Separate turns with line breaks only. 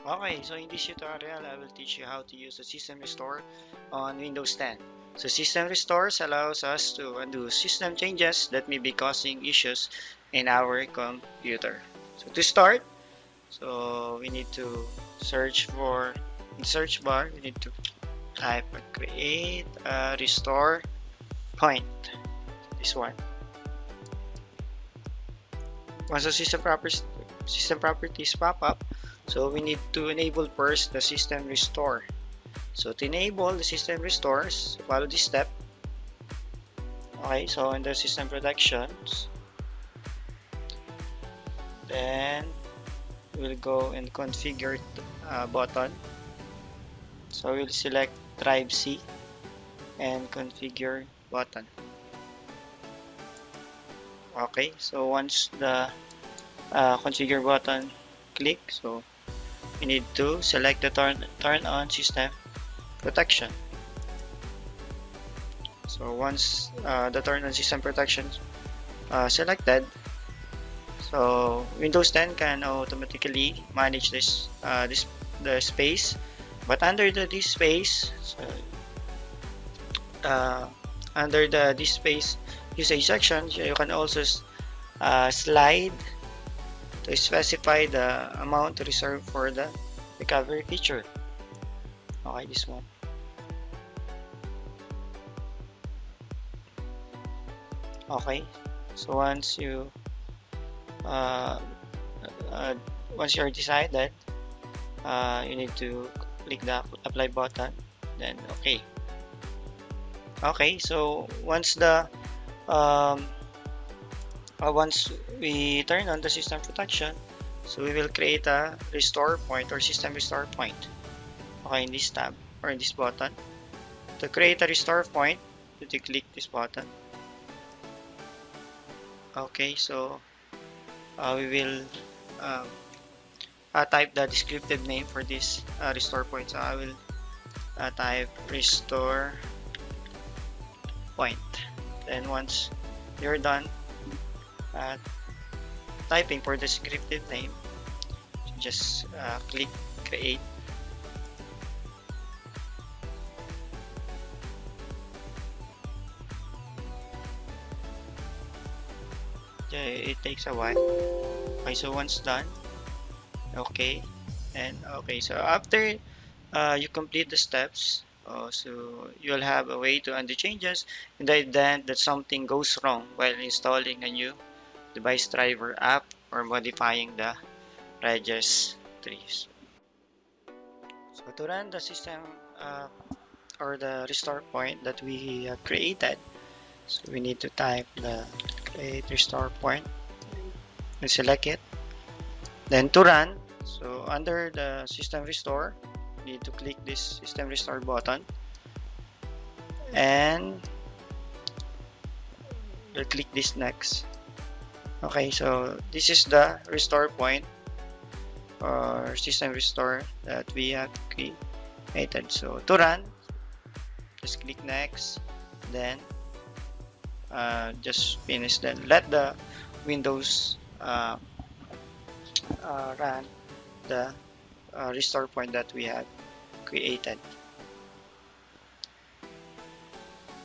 Okay, so in this tutorial, I will teach you how to use the System Restore on Windows 10. So System Restores allows us to undo system changes that may be causing issues in our computer. So to start, we need to search for, in search bar, we need to type create a restore point, this one. Once the system properties pop up, so we need to enable first the system restore. So to enable the system restores, follow this step. Okay, so in the system protections, then we'll go and configure button. So we'll select drive C and configure button. Okay, so once the configure button click, so we need to select the turn on system protection. So once the turn on system protection selected, so Windows 10 can automatically manage the space, but under the this space, so, under the this space usage section, you can also slide to specify the amount reserved for the recovery feature. Okay, this one. Okay, so once you once you're decided, you need to click the apply button, then okay. Okay, so once we turn on the system protection, so we will create a restore point or system restore point. Okay, in this tab or in this button. To create a restore point, you click this button. Okay, so we will type the descriptive name for this restore point. So I will type restore point. Then once you're done typing for the descriptive name, just click create. It takes a while. Okay, so once done, okay, and okay, so after you complete the steps, so you'll have a way to undo changes in the event that something goes wrong while installing a new device driver app or modifying the registries. So to run the system or the restore point that we created, so we need to type the create restore point and select it. Then to run, so under the system restore, you need to click this system restore button and we'll click this next. Okay, so this is the restore point or system restore that we have created. So to run, just click next, then just finish. Then let the Windows run the restore point that we have created.